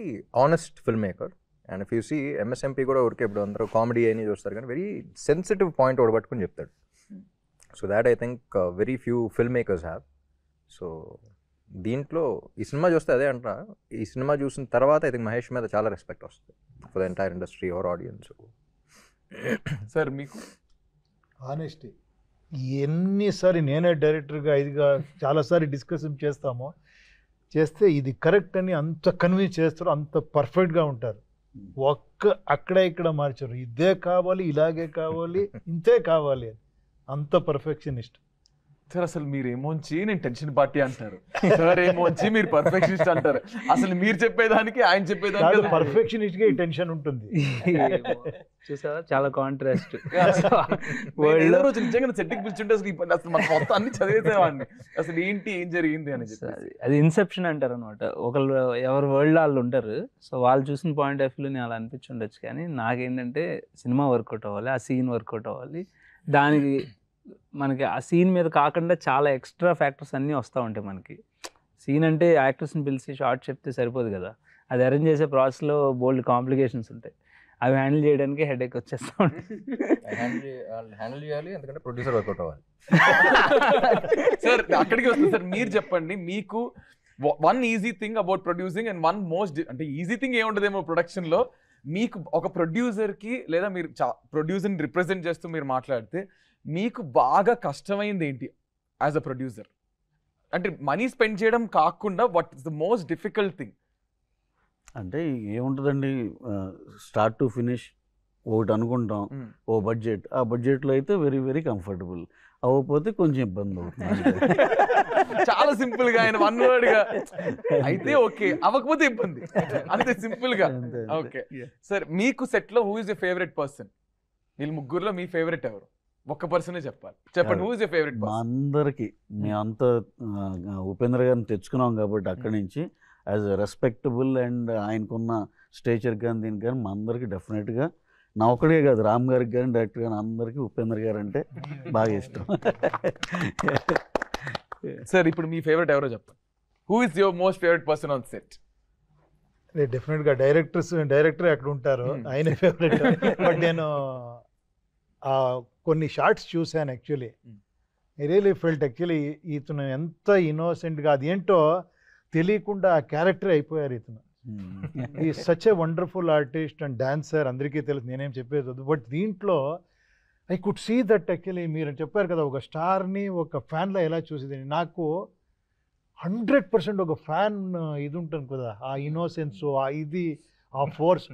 honest filmmaker. And if you see MSMP కూడా ఊరికే ఇప్పుడు అందరూ కామెడీ అని చూస్తారు, కానీ వెరీ సెన్సిటివ్ పాయింట్ ఒకటి పట్టుకుని చెప్తాడు. So that I think very few film makers have. So దీంట్లో ఈ సినిమా చూస్తే అదే అంటున్నా, ఈ సినిమా చూసిన తర్వాత ఐ థింక్ మహేష్ మీద చాలా రెస్పెక్ట్ వస్తుంది for the entire industry or audience. Sir మీకు? ఆనెస్టీ. ఎన్నిసారి నేనే డైరెక్టర్గా ఇదిగా చాలాసారి డిస్కషన్ చేస్తే ఇది కరెక్ట్ అని అంత కన్విన్స్ చేస్తారు, అంత పర్ఫెక్ట్గా ఉంటారు. అక్కడ ఇక్కడ మార్చారు, ఇదే కావాలి, ఇలాగే కావాలి, ఇంతే కావాలి అని, అంత పర్ఫెక్షనిస్ట్. సార్ అసలు మీరేమోంచి నేను టెన్షన్ పార్టీ అంటారు, సార్ ఏమోంచి మీరు పర్ఫెక్షనిస్ట్ అంటారు. అసలు మీరు చెప్పేదానికి ఆయన చెప్పేదానికి పర్ఫెక్షనిస్ట్ గా టెన్షన్ ఉంటుంది. చూసావా, చాలా కాంట్రాస్ట్. రోజు నిజంగా సెట్టింగ్ పిలిచుంటే అసలు మన మొత్తం అన్ని చదివేసేవాడిని, అసలు ఏంటి ఏం జరిగింది అని చెప్పి. అది ఇన్సెప్షన్ అంటారు అనమాట. ఒకళ్ళు ఎవరు వరల్డ్ వాళ్ళు ఉంటారు, సో వాళ్ళు చూసిన పాయింట్ ఆఫ్ వ్యూలో అలా అనిపించుండొచ్చు, కానీ నాకేంటంటే సినిమా వర్కౌట్ అవ్వాలి, ఆ సీన్ వర్కౌట్ అవ్వాలి. దానికి మనకి ఆ సీన్ మీద కాకుండా చాలా ఎక్స్ట్రా ఫ్యాక్టర్స్ అన్నీ వస్తూ ఉంటాయి మనకి. సీన్ అంటే యాక్టర్స్ని పిలిచి షార్ట్ చెప్తే సరిపోదు కదా, అది అరేంజ్ చేసే ప్రాసెస్లో బోల్డ్ కాంప్లికేషన్స్ ఉంటాయి. అవి హ్యాండిల్ చేయడానికి హెడేక్ వచ్చేస్తా ఉంటుంది. హ్యాండిల్ చేయాలి, ఎందుకంటే ప్రొడ్యూసర్ వర్కౌట్ అవ్వాలి. సార్ అక్కడికి వస్తుంది సార్. మీరు చెప్పండి, మీకు one easy thing about producing and one most, అంటే ఈజీ థింగ్ ఏముంటదేమో ప్రొడక్షన్ లో, మీకు ఒక ప్రొడ్యూసర్ కి లేదా మీరు ప్రొడ్యూసర్ని రిప్రజెంట్ చేస్తూ మీరు మాట్లాడితే మీకు బాగా కష్టమైంది ఏంటి యాజ్ అ ప్రొడ్యూసర్? అంటే మనీ స్పెండ్ చేయడం కాకుండా what is the most difficult thing? అంటే ఏముంటుందండి, స్టార్ట్ టు ఫినిష్ ఒకటి అనుకుంటాం, ఓ బడ్జెట్, ఆ బడ్జెట్లో అయితే వెరీ వెరీ కంఫర్టబుల్, అవ్వకపోతే కొంచెం ఇబ్బంది అవుతుంది. చాలా సింపుల్ గా ఆయన వన్ వర్డ్ గా అయితే ఓకే, అవ్వకపోతే ఇబ్బంది, అంతే సింపుల్ గా. ఓకే సార్, మీకు సెట్ లో who is your favourite person? వీళ్ళు ముగ్గురులో మీ ఫేవరెట్ ఎవరు? ఒక్క పర్సనే చెప్పాలి, చెప్పండి. హూ ఇస్ యర్ ఫేవరెట్ మా పర్సన్? అందరికి మేమంతా ఉపేంద్ర గారిని తెచ్చుకున్నాం కాబట్టి అక్కడి నుంచి యాజ్ ఎ రెస్పెక్టబుల్ అండ్ ఆయనకున్న స్టేచర్ కానీ దీనికి కానీ మా అందరికి డెఫినెట్గా, నా ఒక్కడే కాదు, రామ్ గారికి కానీ డైరెక్టర్ కానీ అందరికీ ఉపేంద్ర గారు అంటే బాగా ఇష్టం. సార్ ఇప్పుడు మీ ఫేవరెట్ ఎవరో చెప్పండి. Who is your most favourite person on set? డెఫినెట్గా డైరెక్టర్ అక్కడ ఉంటారు, ఆయన ఫేవరెట్. బట్ నేను కొన్ని షార్ట్స్ చూశాను actually. I really felt actually ఇతను ఎంత ఇన్నోసెంట్గా, అదేంటో తెలియకుండా ఆ క్యారెక్టర్ అయిపోయారు ఇతను. ఈ such a wonderful artist and dancer, అందరికీ తెలుసు, నేనేం చెప్పేది వద్దు. బట్ దీంట్లో I could see that actually మీరు చెప్పారు కదా, ఒక స్టార్ని ఒక ఫ్యాన్లో ఎలా చూసేది. నాకు 100% ఒక ఫ్యాన్ ఇది ఉంటుంది కదా, ఆ ఇన్నోసెన్స్, ఆ ఇది, ఆ ఫోర్స్,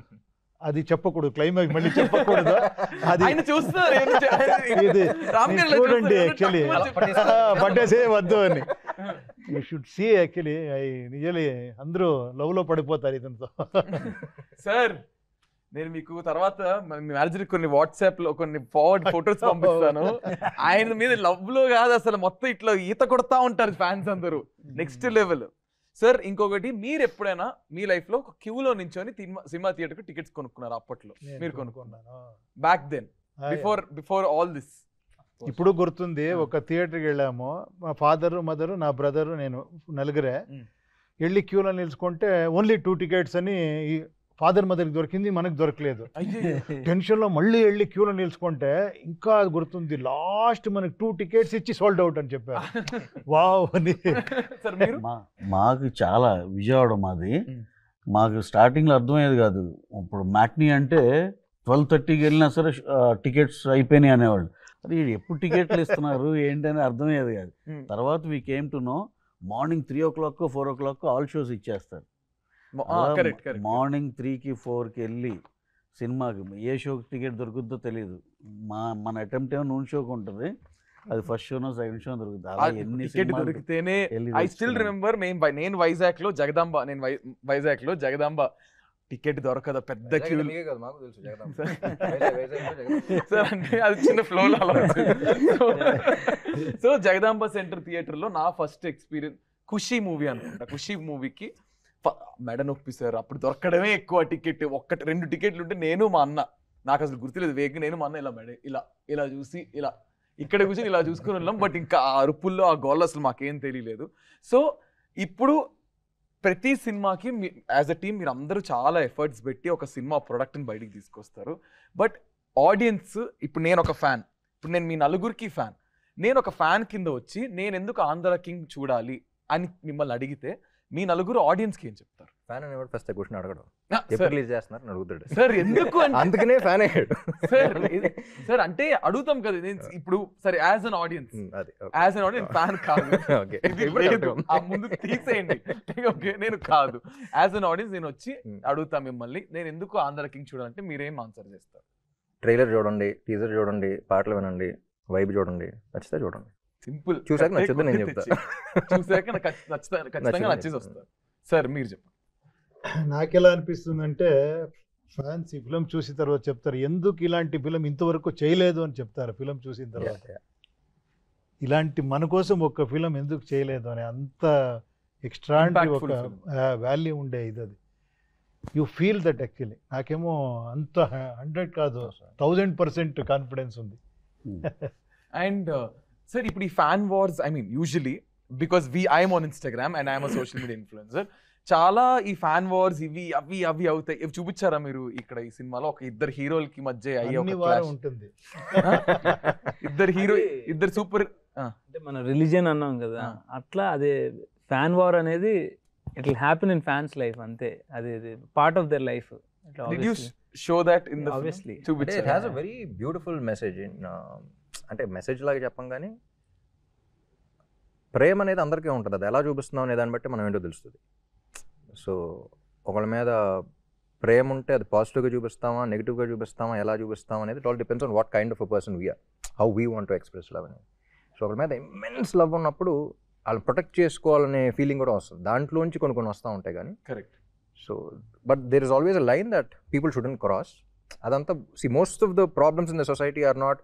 అది చెప్పకూడదు, క్లైమాక్స్ మళ్ళీ చెప్పకూడదు. అది ఆయన చూస్తున్నారు, ఇది రామ్ గారు చూడండి చూస్తున్నారు, యాక్చువల్లీ పట్టేసే వద్దు అని. You should see actually. నిజలీ అందరూ లవ్లో పడిపోతారు ఇతనితో. సార్ నేను మీకు తర్వాత మీ మేనేజర్ కొన్ని వాట్సాప్ లో కొన్ని ఫార్వర్డ్ ఫొటోస్ పంపిస్తాను. ఆయన మీద లవ్ లో కాదు అసలు, మొత్తం ఇట్లా ఈత కొడతా ఉంటారు ఫ్యాన్స్ అందరూ, నెక్స్ట్ లెవెల్. సార్ ఇంకొకటి, మీరు ఎప్పుడైనా మీ లైఫ్ లో ఒక క్యూలో నించొని సినిమా థియేటర్ కు టికెట్స్ కొనుక్కున్నారు? అప్పట్లో మీరు కొనుక్కున్నారు, back then, before all this? ఇప్పుడు గుర్తుంది, ఒక థియేటర్కి వెళ్ళాము, మా ఫాదరు, మదరు, నా బ్రదరు, నేను, నలుగురే వెళ్ళి క్యూలో నిలుచుకుంటే ఓన్లీ 2 tickets అని ఫాదర్ మదర్కి దొరికింది, మనకు దొరకలేదు. టెన్షన్లో మళ్ళీ వెళ్ళి క్యూలో నిలుచుకుంటే ఇంకా గుర్తుంది, లాస్ట్ మనకి 2 tickets ఇచ్చి సోల్డ్ అవుట్ అని చెప్పారు. వావ్ అని. మాకు చాలా విజయవాడ మాది, మాకు స్టార్టింగ్లో అర్థమయ్యేది కాదు. ఇప్పుడు మ్యాట్నీ అంటే 12:30కి వెళ్ళినా సరే టికెట్స్ అయిపోయినాయి అనేవాళ్ళు. అది ఎప్పుడు టికెట్లు ఇస్తున్నారు ఏంటని అర్థమయ్యేది కాదు. తర్వాత we came to know, morning 3 o'clock 4 o'clock all shows ఇచ్చేస్తారు. మార్నింగ్ 3కి 4కి వెళ్ళి సినిమాకి ఏ షోకి టికెట్ దొరుకుద్దో తెలియదు. మన అటెంప్ట్ ఏమో నూనె షోకి ఉంటుంది, అది ఫస్ట్ షోనో సెకండ్ షో దొరుకుతుంది. అలా ఎన్ని టికెట్ దొరికితేనే. ఐ స్టిల్ రిమెంబర్, నేను వైజాగ్ లో జగదాంబ టికెట్ దొరకదు, పెద్ద క్యూ. సార్ అంటే అది చిన్న ఫ్లోలో అలా. సో జగదాంబ సెంటర్ థియేటర్ లో నా ఫస్ట్ ఎక్స్పీరియన్స్ ఖుషి మూవీ అనుకుంటా. ఖుషి మూవీకి మెడ నొప్పి సార్, అప్పుడు దొరకడమే ఎక్కువ టికెట్. 1-2 టికెట్లు ఉంటే నేను మా అన్న, నాకు అసలు గుర్తులేదు వేగ, నేను మా అన్న ఇలా మెడ ఇలా చూసి ఇలా ఇక్కడ కూర్చొని ఇలా చూసుకుని ఉన్నాం. బట్ ఇంకా ఆ అరుపుల్లో ఆ గోల్ అసలు మాకేం తెలియలేదు. సో ఇప్పుడు ప్రతి సినిమాకి యాజ్ అ టీమ్ మీరు అందరూ చాలా ఎఫర్ట్స్ పెట్టి ఒక సినిమా ప్రొడక్ట్ని బయటికి తీసుకొస్తారు. బట్ ఆడియన్స్, ఇప్పుడు నేను ఒక ఫ్యాన్, ఇప్పుడు నేను మీ నలుగురికి ఫ్యాన్, నేను ఒక ఫ్యాన్ కింద వచ్చి నేను ఎందుకు ఆంధ్ర కింగ్ చూడాలి అని మిమ్మల్ని అడిగితే మీ నలుగురు ఆడియన్స్కి ఏం చెప్తారు? ఫ్యాన్ అనేవాడు ఫస్ట్ క్వశ్చన్ అడగడు, ఎప్పుడు రిలీజ్ చేస్తున్నారు అడుగుతాడు. సార్ ఎందుకు? అందుకనే ఫ్యాన్ అయ్యాడు సార్. అంటే అడుగుతాం కదా, నేను ఇప్పుడు సరే యాజ్ అన్ ఆడియన్స్ ఫ్యాన్ కాదు, ఆ ముందు తీసేయండి, ఓకే నేను కాదు, యాజ్ అన్ ఆడియన్స్ నేను వచ్చి అడుగుతా మిమ్మల్ని, నేను ఎందుకు ఆంధ్ర కింగ్ చూడాలంటే మీరేం ఆన్సర్ చేస్తారు? ట్రైలర్ చూడండి, టీజర్ చూడండి, పాటలు వినండి, వైబ్ చూడండి, నచ్చితే చూడండి. సింపుల్. చూసాక నచ్చుద్ది నేను చెప్తా, చూసాక ఖచ్చితంగా నచ్చేసి వస్తారు. సార్ మీరు చెప్పండి. నాకెలా అనిపిస్తుందంటే, ఫ్యాన్స్ ఈ ఫిలిం చూసిన తర్వాత చెప్తారు, ఎందుకు ఇలాంటి ఫిలిం ఇంతవరకు చేయలేదు అని చెప్తారు. ఫిలిం చూసిన తర్వాత ఇలాంటి మన కోసం ఒక ఫిలిం ఎందుకు చేయలేదు అని, అంత ఎక్స్ట్రాంటి ఒక వాల్యూ ఉండే ఇది. అది యూ ఫీల్ దట్ యాక్చువల్లీ. నాకేమో అంత 100 కాదు 1000% కాన్ఫిడెన్స్ ఉంది. అండ్ సార్ ఇప్పుడు ఈ fan wars, I mean usually because I'm on Instagram and I'm a social media influencer, చాలా ఈ ఫ్యాన్ వార్స్ ఇవి అవి అవి అవుతాయి. ఇవి చూపించారా మీరు ఇక్కడ ఈ సినిమాలో? ఒక ఇద్దరు హీరోలకి మధ్య అయ్యే అన్ని ఒక వారం clash. ఉంటుంది. ఇద్దరు హీరో, ఇద్దరు సూపర్. అంటే మన రిలీజియన్ అన్నాం కదా, అట్లా అదే ఫ్యాన్ వార్ అనేది it will happen in fans life, అంతే. అది part of their life. Did you show that in the Obviously. film? అంటే it has a very beautiful message. అంటే మెసేజ్ లాగా చెప్పం కానీ ప్రేమ అనేది అందరికీ ఉంటుంది. అది ఎలా చూపిస్తున్నాం అనే దాన్ని బట్టి మనం ఏంటో తెలుస్తుంది. సో ఒకళ్ళ మీద ప్రేమ ఉంటే అది పాజిటివ్గా చూపిస్తామా, నెగిటివ్గా చూపిస్తామా, ఎలా చూపిస్తామా అనేది it all depends on what kind of a person we are, how we want to express love అనేది. సో ఒకళ్ళ మీద ఇమ్మెన్స్ లవ్ ఉన్నప్పుడు వాళ్ళు ప్రొటెక్ట్ చేసుకోవాలనే ఫీలింగ్ కూడా వస్తుంది. దాంట్లోంచి కొన్ని కొన్ని వస్తూ ఉంటాయి కానీ. Correct. So but there is always a line that people shouldn't cross. అదంతా most of the problems in the society are not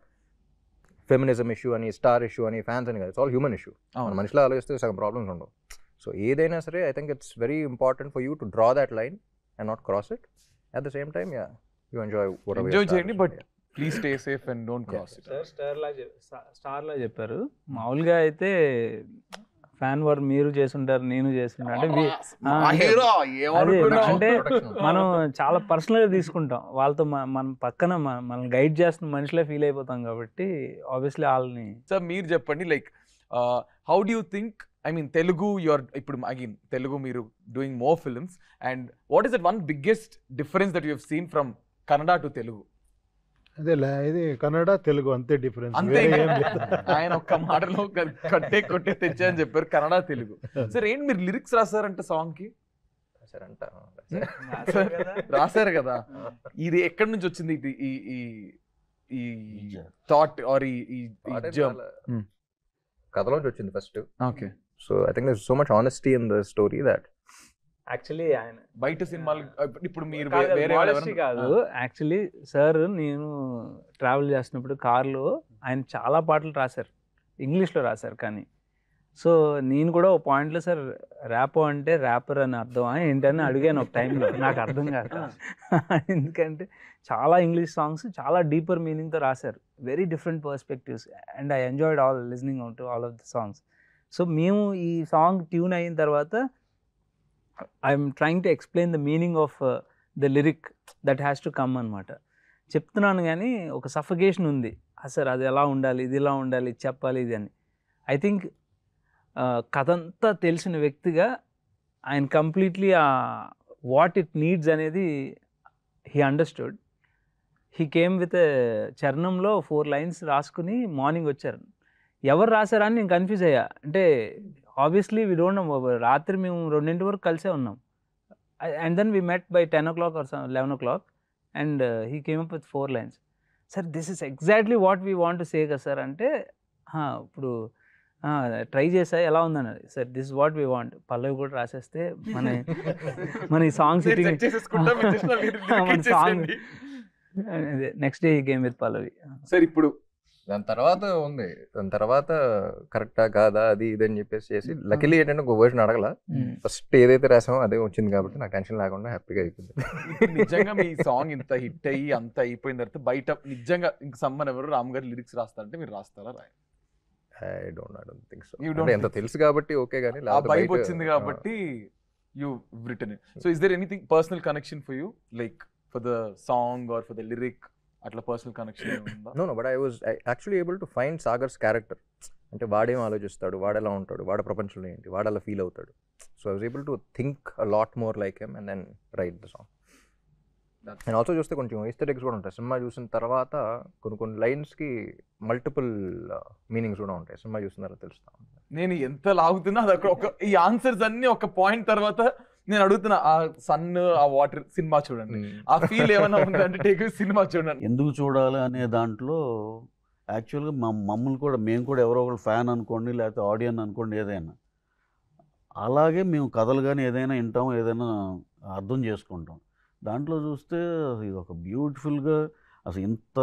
feminism issue అని, స్టార్ ఇష్యూ అని, ఫ్యాన్స్ అని కాదు. It's all human issue. మన మనిషిలో ఆలోచిస్తే సగం ప్రాబ్లమ్స్ ఉండవు. సో ఏదైనా సరే I think it's very important for you to draw that line and not cross it. At the same time you enjoy చేయండి, but please stay safe and don't cross it. Star లా చెప్పారు. మామూలుగా అయితే fan war మీరు చేస్తుంటారు, నేను చేస్తుంటా అంటే అంటే మనం చాలా పర్సనల్గా తీసుకుంటాం. వాళ్ళతో మనం పక్కన మనం గైడ్ చేస్తున్న మనిషిలో ఫీల్ అయిపోతాం కాబట్టి ఆబ్వియస్లీ వాళ్ళని. సార్ మీరు చెప్పండి, like how do you think, I mean Telugu your ఇప్పుడు అగైన్ తెలుగు మీరు doing more films, and what is that one biggest difference that you have seen from Kannada to Telugu? అదేలా ఇది కన్నడ తెలుగు అంతే డిఫరెన్స్. అంతే. ఆయన ఒక్క మాటలో కొట్టే తెచ్చా అని చెప్పారు, కన్నడ తెలుగు. సార్ ఏంటి మీరు లిరిక్స్ రాసారంట సాంగ్ కి? రాశారు కదా. ఇది ఎక్కడి నుంచి వచ్చింది ఈ థాట్ ఆర్ ఈ కథలోంచి వచ్చింది first. Okay. So I think there is so much honesty in the story that actually ఆయన బయట సినిమాలు ఇప్పుడు మీరు కాదు. యాక్చువల్లీ సార్ నేను ట్రావెల్ చేసినప్పుడు కార్లో ఆయన చాలా పాటలు రాశారు, ఇంగ్లీష్లో రాశారు. కానీ సో నేను కూడా ఒక పాయింట్లో సార్ ర్యాపో అంటే ర్యాపర్ అని అర్థం ఏంటని అడిగాను ఒక టైంలో. నాకు అర్థం కాదు, ఎందుకంటే చాలా ఇంగ్లీష్ సాంగ్స్ చాలా డీపర్ మీనింగ్తో రాశారు, very different perspectives, and I enjoyed all listening to all of the songs. So మేము ఈ సాంగ్ ట్యూన్ అయిన తర్వాత I'm trying to explain the meaning of the lyric that has to come అనమాట. చెప్తున్నాను కానీ ఒక సఫకేషన్ ఉంది. సార్ అది ఎలా ఉండాలి, ఇది ఇలా ఉండాలి, ఇది చెప్పాలి, ఇది అని. ఐ థింక్ కథ అంతా తెలిసిన వ్యక్తిగా ఆయన కంప్లీట్లీ వాట్ ఇట్ నీడ్స్ అనేది he understood. He came with చరణంలో 4 lines రాసుకుని మార్నింగ్ వచ్చారు. ఎవరు రాశారా అని నేను కన్ఫ్యూజ్ అయ్యా. అంటే ఆబ్వియస్లీ వీ డోంట్ నో. రాత్రి మేము 2 వరకు కలిసే ఉన్నాం. And then we met by 10 o'clock or 11 o'clock and he came up with 4 lines. Sir this is exactly what we want to say కదా సార్ అంటే, ఇప్పుడు ట్రై చేసా ఎలా ఉందని. Sir this what we want. పల్లవి కూడా రాసేస్తే మన ఈ సాంగ్స్ మన song next day he came with pallavi. Sir ఇప్పుడు దాని తర్వాత కరెక్టా కాదా అది ఇది అని చెప్పేసి చేసి లక్కీలీ ఏంటంటే ఒక వర్షన్ అడగల. ఫస్ట్ ఏదైతే రాసామో అదే వచ్చింది కాబట్టి నాకు టెన్షన్ లేకుండా హ్యాపీగా అయిపోయింది. నిజంగా మీ సాంగ్ ఇంత హిట్ అయ్యి అంత అయిపోయిన తర్వాత బయట నిజంగా ఇంక సమ్మన్ ఎవరు రామ్ గారు లిరిక్స్ రాస్తారంటే మీరు రాస్తారా? I don't think so. ఎంత తెలుసు కాబట్టి ఓకే, కానీ ఆ వైబ్ వచ్చింది కాబట్టి you written it. So is there anything personal connection for you, like for the song or for the lyric? అట్లా పర్సనల్ కనెక్షన్ ఉందా? No but I was actually able to find Sagar's character. అంటే వాడేం ఆలోచిస్తాడు, వాడెలా ఉంటాడు, వాడ ప్రపంచంలో ఏంటి, వాడలా ఫీల్ అవుతాడు. So I was able to think a lot more like him and then write the song. And also చూస్తే కొంచెం ఎస్థెటిక్స్ కూడా ఉంటాయి. సినిమా చూసిన తర్వాత కొన్ని లైన్స్కి మల్టిపుల్ మీనింగ్స్ కూడా ఉంటాయి. సినిమా చూసిన తర్వాత తెలుస్తా. నేను ఎంత లాగుతున్నా అది ఒక ఈ ఆన్సర్స్ అన్ని ఒక పాయింట్ తర్వాత నేను అడుగుతున్నా, ఆ సన్ ఆ వాటర్ సినిమా చూడండి, ఆ ఫీల్ ఏమైనా ఉందంటే టేక్ సినిమా చూడండి. ఎందుకు చూడాలి అనే దాంట్లో యాక్చువల్గా మమ్మల్ని కూడా, మేము కూడా ఎవరో ఒకరు ఫ్యాన్ అనుకోండి, లేకపోతే ఆడియన్ అనుకోండి, ఏదైనా అలాగే మేము కథలు కానీ ఏదైనా వింటాం, ఏదైనా అర్థం చేసుకుంటాం. దాంట్లో చూస్తే ఇది ఒక బ్యూటిఫుల్గా అసలు ఇంత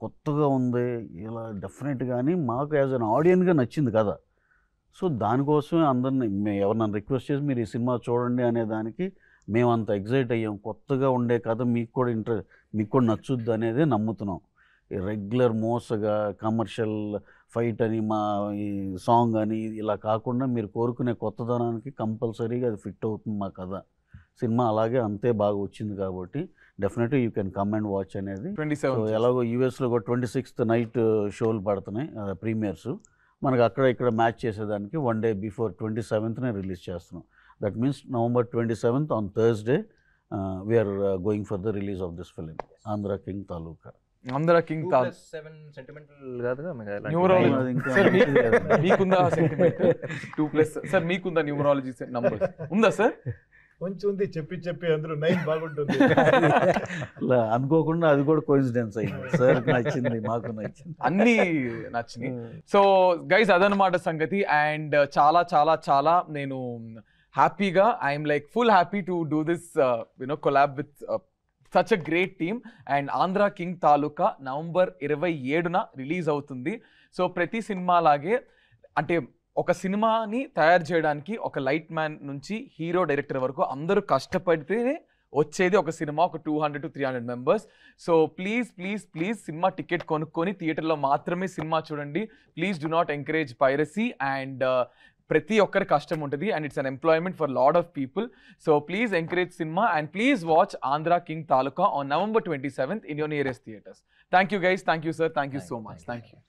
కొత్తగా ఉంది ఇలా డెఫినెట్గా అని మాకు యాజ్ అన్ ఆడియన్గా నచ్చింది కదా. సో దానికోసమే అందరినీ ఎవరినైనా రిక్వెస్ట్ చేసి మీరు ఈ సినిమా చూడండి అనే దానికి మేము అంత ఎగ్జైట్ అయ్యాం. కొత్తగా ఉండే కథ మీకు కూడా నచ్చుద్ది అనేది నమ్ముతున్నాం. రెగ్యులర్ మోసగా కమర్షియల్ ఫైట్ అని మా ఈ సాంగ్ అని ఇలా కాకుండా మీరు కోరుకునే కొత్తదనానికి కంపల్సరీగా అది ఫిట్ అవుతుంది మా కథ. సినిమా అలాగే అంతే బాగా వచ్చింది కాబట్టి డెఫినెట్గా you can come and watch అనేది. 27 సో ఎలాగో యూఎస్లో కూడా 26th నైట్ షోలు పడుతున్నాయి ప్రీమియర్స్. మనకు అక్కడ ఇక్కడ మ్యాచ్ చేసేదానికి 1 day బిఫోర్ 27th రిలీజ్ చేస్తున్నాం. That means November 27th on Thursday we are going for the release of this film Andhra king Taluka. Andhra king Taluka sentimental కాదుగా న్యూమరాలజీ. అది ఇంకా సార్ మీకుందా సెంటిమెంట్ 2+ సార్ మీకుందా న్యూమరాలజీ నంబర్స్ ఉందా సార్? కొంచెం ఉంది, చెప్పి అందరూ 9 బాగుంటుంది. అలా అనుకోకుండా అది కూడా కోయిన్సిడెన్స్ అయింది. సార్ నచ్చింది, మాకు నచ్చింది, అన్నీ నచ్చినాయి. సో గైస్ అదనమాట సంగతి. అండ్ చాలా చాలా చాలా నేను హ్యాపీగా I'm like full happy to do this collab with such a great team. And Andhra king taluka November 27న రిలీజ్ అవుతుంది. సో ప్రతి సినిమా లాగే అంటే ఒక సినిమాని తయారు చేయడానికి ఒక లైట్ మ్యాన్ నుంచి హీరో డైరెక్టర్ వరకు అందరూ కష్టపడితేనే వచ్చేది ఒక సినిమా, ఒక 200 to 300 members. So please cinema ticket కొనుక్కొని థియేటర్లో మాత్రమే సినిమా చూడండి. Please do not encourage piracy. And ప్రతి ఒక్కరి కష్టం ఉంటుంది and it's an employment for lot of people. So please encourage cinema and please watch Andhra king taluka on November 27th in your nearest theatres. Thank you guys, thank you sir, thank you so much, thank you.